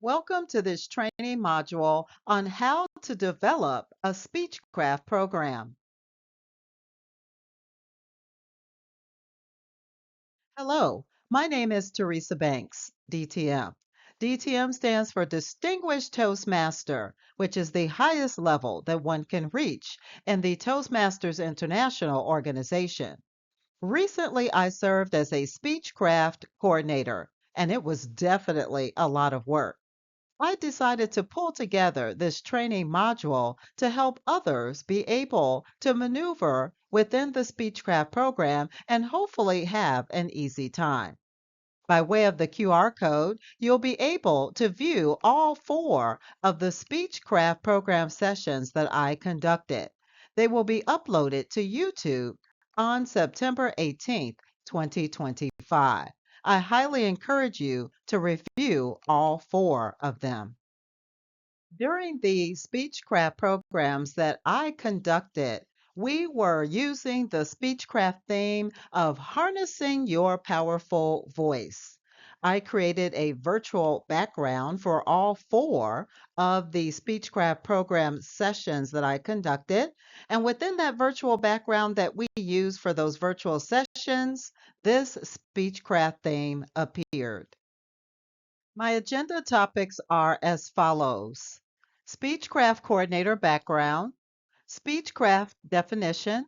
Welcome to this training module on how to develop a Speechcraft program. Hello, my name is Teresa Banks, DTM. DTM stands for Distinguished Toastmaster, which is the highest level that one can reach in the Toastmasters International organization. Recently, I served as a Speechcraft Coordinator, and it was definitely a lot of work. I decided to pull together this training module to help others be able to maneuver within the Speechcraft program and hopefully have an easy time. By way of the QR code, you'll be able to view all four of the Speechcraft program sessions that I conducted. They will be uploaded to YouTube on September 18th, 2025. I highly encourage you to review all four of them. During the Speechcraft programs that I conducted, we were using the Speechcraft theme of harnessing your powerful voice. I created a virtual background for all four of the Speechcraft program sessions that I conducted. And within that virtual background that we use for those virtual sessions, this Speechcraft theme appeared. My agenda topics are as follows: Speechcraft Coordinator background, Speechcraft definition,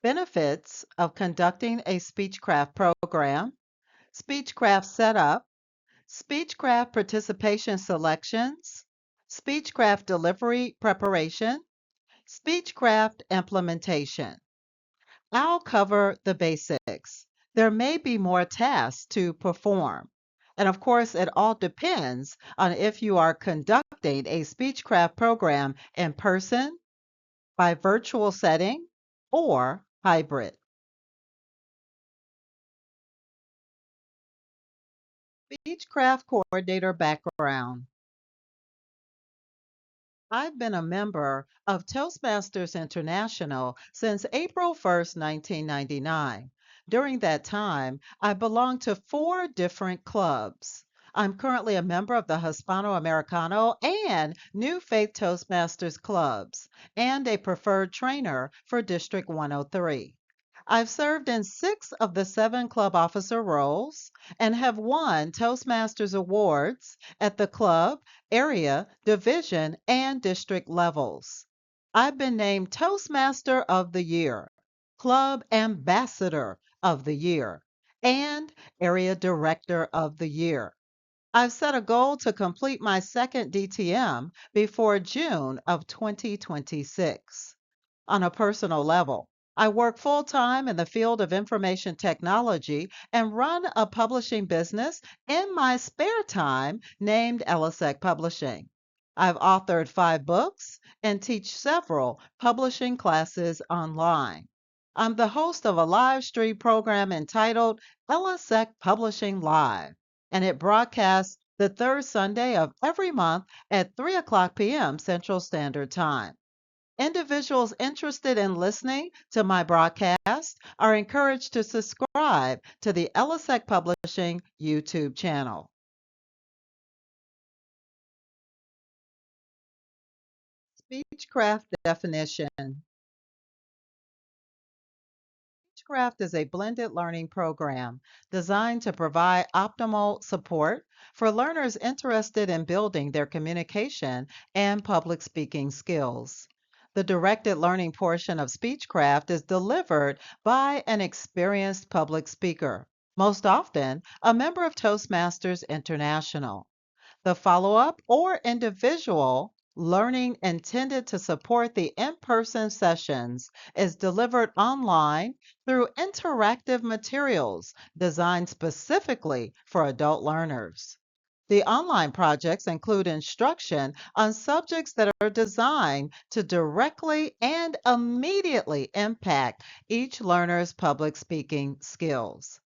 benefits of conducting a Speechcraft program, Speechcraft setup, Speechcraft participation selections, Speechcraft delivery preparation, Speechcraft implementation. I'll cover the basics. There may be more tasks to perform. And of course, it all depends on if you are conducting a Speechcraft program in person, by virtual setting, or hybrid. Speechcraft Coordinator background. I've been a member of Toastmasters International since April 1st, 1999. During that time, I belonged to four different clubs. I'm currently a member of the Hispano Americano and New Faith Toastmasters clubs and a preferred trainer for District 103. I've served in six of the seven club officer roles and have won Toastmasters awards at the club, area, division, and district levels. I've been named Toastmaster of the Year, Club Ambassador of the Year, and Area Director of the Year. I've set a goal to complete my second DTM before June of 2026. On a personal level, I work full time in the field of information technology and run a publishing business in my spare time named Elisec Publishing. I've authored 5 books and teach several publishing classes online. I'm the host of a live stream program entitled Elisec Publishing Live, and it broadcasts the third Sunday of every month at 3 o'clock p.m. Central Standard Time. Individuals interested in listening to my broadcast are encouraged to subscribe to the Elisec Publishing YouTube channel. Speechcraft definition. Speechcraft is a blended learning program designed to provide optimal support for learners interested in building their communication and public speaking skills. The directed learning portion of Speechcraft is delivered by an experienced public speaker, most often a member of Toastmasters International. The follow up or individual learning intended to support the in person sessions is delivered online through interactive materials designed specifically for adult learners. The online projects include instruction on subjects that are designed to directly and immediately impact each learner's public speaking skills.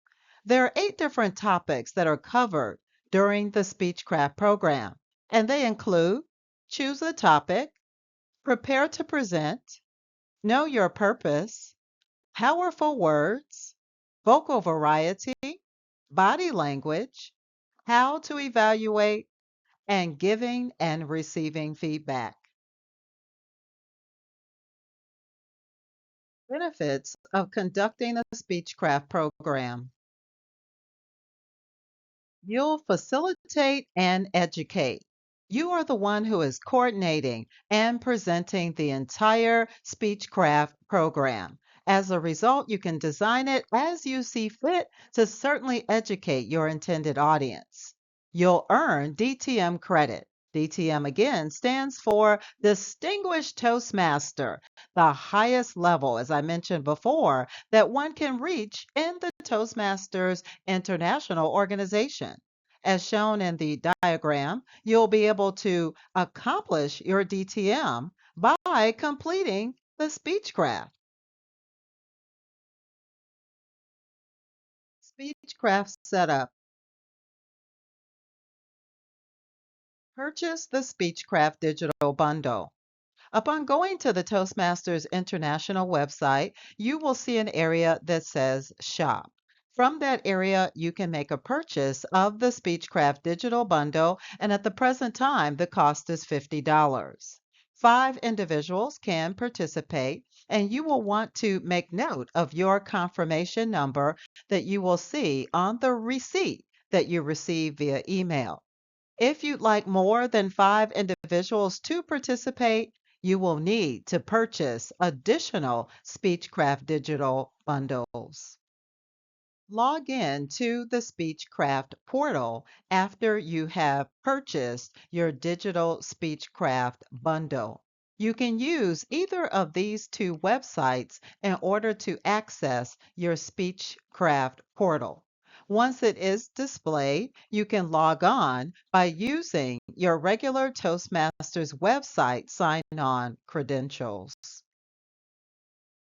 There are 8 different topics that are covered during the Speechcraft program, and they include choose a topic, prepare to present, know your purpose, powerful words, vocal variety, body language, how to evaluate, and giving and receiving feedback. Benefits of conducting a Speechcraft program. You'll facilitate and educate. You are the one who is coordinating and presenting the entire Speechcraft program. As a result, you can design it as you see fit to certainly educate your intended audience. You'll earn DTM credit. DTM again stands for Distinguished Toastmaster, the highest level, as I mentioned before, that one can reach in the Toastmasters International Organization. As shown in the diagram, you'll be able to accomplish your DTM by completing the Speechcraft. Speechcraft setup. Purchase the Speechcraft digital bundle. Upon going to the Toastmasters International website, you will see an area that says Shop. From that area, you can make a purchase of the Speechcraft digital bundle, and at the present time, the cost is $50. 5 individuals can participate, and you will want to make note of your confirmation number that you will see on the receipt that you receive via email. If you'd like more than 5 individuals to participate, you will need to purchase additional Speechcraft digital bundles. Log in to the Speechcraft portal after you have purchased your digital Speechcraft bundle. You can use either of these two websites in order to access your Speechcraft portal. Once it is displayed, you can log on by using your regular Toastmasters website sign-on credentials.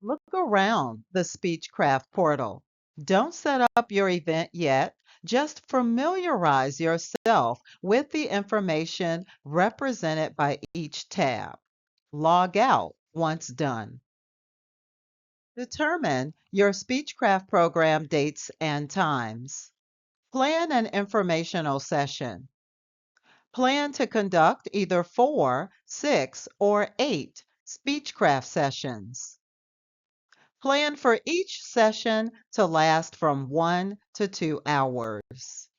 Look around the Speechcraft portal. Don't set up your event yet. Just familiarize yourself with the information represented by each tab. Log out once done. Determine your Speechcraft program dates and times. Plan an informational session. Plan to conduct either 4, 6, or 8 Speechcraft sessions. Plan for each session to last from 1 to 2 hours.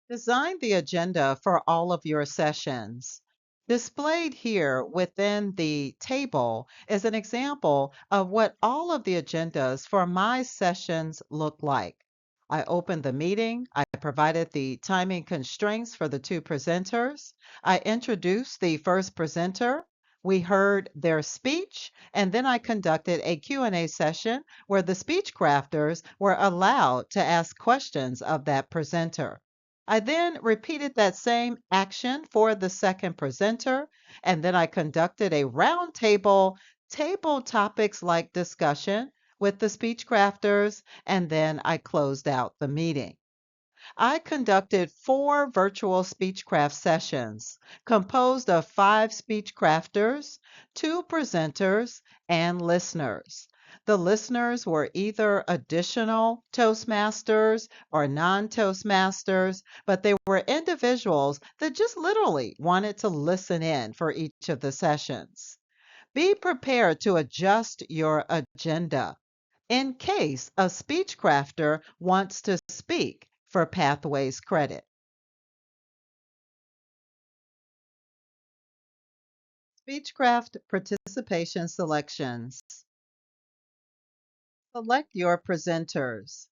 Design the agenda for all of your sessions. Displayed here within the table is an example of what all of the agendas for my sessions look like. I opened the meeting. I provided the timing constraints for the two presenters. I introduced the first presenter. We heard their speech, and then I conducted a Q&A session where the speech crafters were allowed to ask questions of that presenter. I then repeated that same action for the second presenter, and then I conducted a roundtable table topics like discussion with the speech crafters, and then I closed out the meeting. I conducted 4 virtual Speechcraft sessions composed of 5 speech crafters, 2 presenters, and listeners. The listeners were either additional Toastmasters or non Toastmasters, but they were individuals that just literally wanted to listen in for each of the sessions. Be prepared to adjust your agenda in case a speech crafter wants to speak for Pathways credit. Speechcraft participation selections. Select your presenters.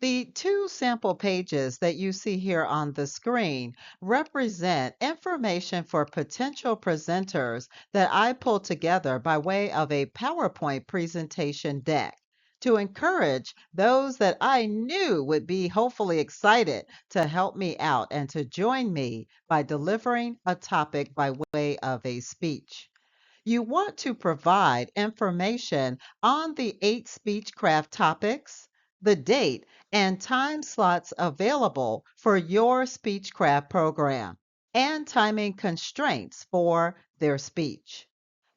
The 2 sample pages that you see here on the screen represent information for potential presenters that I pulled together by way of a PowerPoint presentation deck to encourage those that I knew would be hopefully excited to help me out and to join me by delivering a topic by way of a speech. You want to provide information on the 8 Speechcraft topics, the date, and time slots available for your Speechcraft program, and timing constraints for their speech.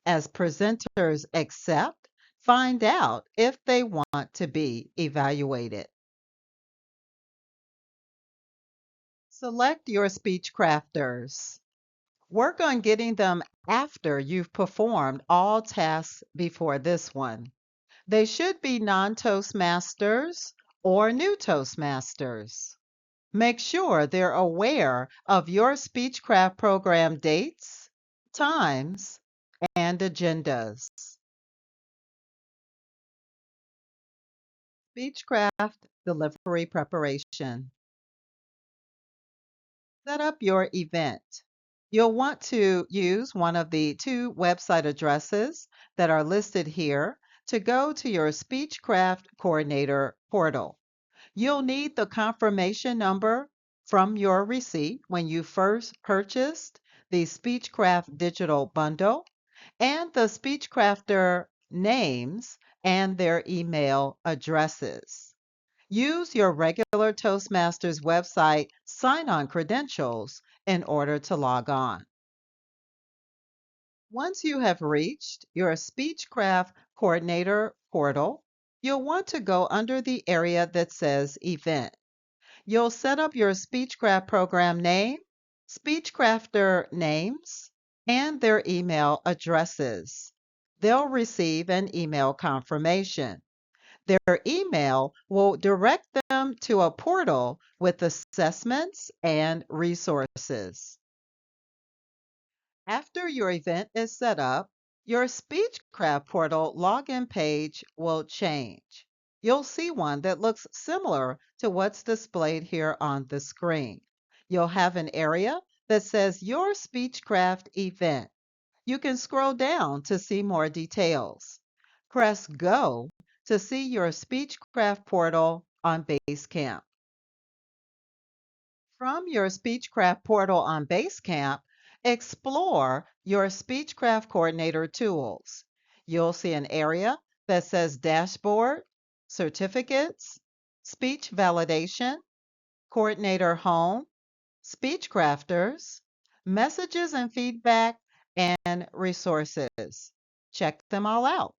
As presenters accept, find out if they want to be evaluated. Select your speech crafters. Work on getting them after you've performed all tasks before this one. They should be non-Toastmasters or new Toastmasters. Make sure they're aware of your Speechcraft program dates, times, and agendas. Speechcraft delivery preparation. Set up your event. You'll want to use one of the two website addresses that are listed here to go to your Speechcraft Coordinator portal. You'll need the confirmation number from your receipt when you first purchased the Speechcraft digital bundle and the Speechcrafter names and their email addresses. Use your regular Toastmasters website sign-on credentials in order to log on. Once you have reached your Speechcraft Coordinator portal, you'll want to go under the area that says Event. You'll set up your Speechcraft program name, Speechcrafter names, and their email addresses. They'll receive an email confirmation. Their email will direct them to a portal with assessments and resources. After your event is set up, your Speechcraft portal login page will change. You'll see one that looks similar to what's displayed here on the screen. You'll have an area that says Your Speechcraft Event. You can scroll down to see more details. Press Go to see your Speechcraft portal on Basecamp. From your Speechcraft portal on Basecamp, explore your Speechcraft Coordinator tools. You'll see an area that says Dashboard, Certificates, Speech Validation, Coordinator Home, Speechcrafters, Messages and Feedback, and Resources. Check them all out.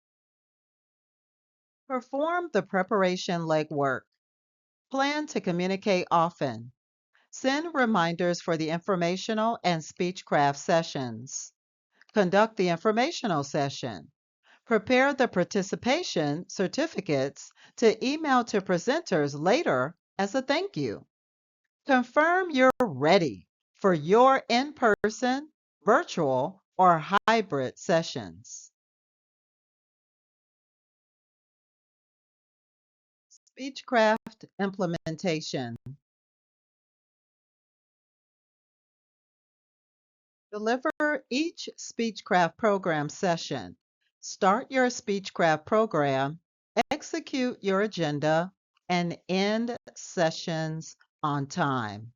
Perform the preparation legwork. Plan to communicate often. Send reminders for the informational and Speechcraft sessions. Conduct the informational session. Prepare the participation certificates to email to presenters later as a thank you. Confirm you're ready for your in-person, virtual, or hybrid sessions. Speechcraft implementation. Deliver each Speechcraft program session. Start your Speechcraft program, execute your agenda, and end sessions on time.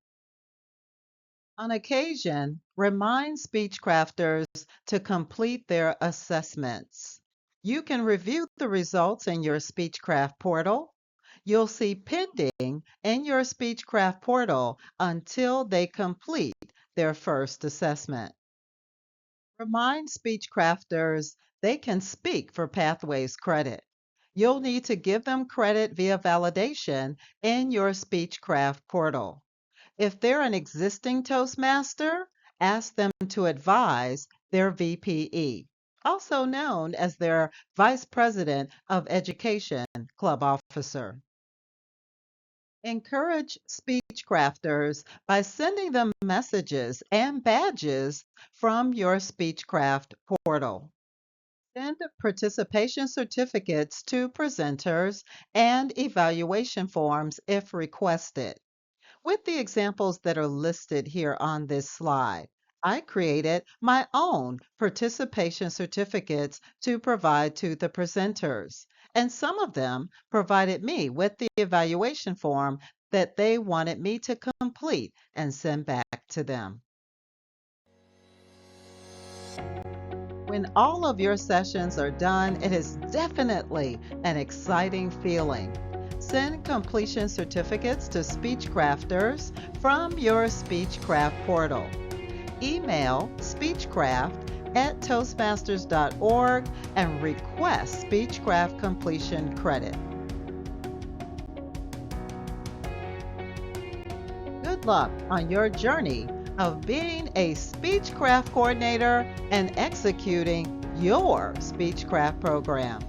On occasion, remind Speechcrafters to complete their assessments. You can review the results in your Speechcraft portal. You'll see pending in your Speechcraft portal until they complete their first assessment. Remind Speechcrafters they can speak for Pathways credit. You'll need to give them credit via validation in your Speechcraft portal. If they're an existing Toastmaster, ask them to advise their VPE, also known as their Vice President of Education Club Officer. Encourage Speechcrafters by sending them messages and badges from your Speechcraft portal. Send participation certificates to presenters and evaluation forms if requested. With the examples that are listed here on this slide, I created my own participation certificates to provide to the presenters, and some of them provided me with the evaluation form that they wanted me to complete and send back to them. When all of your sessions are done, it is definitely an exciting feeling. Send completion certificates to Speechcrafters from your Speechcraft portal. Email speechcraft@toastmasters.org and request Speechcraft completion credit. Good luck on your journey of being a Speechcraft coordinator and executing your Speechcraft program.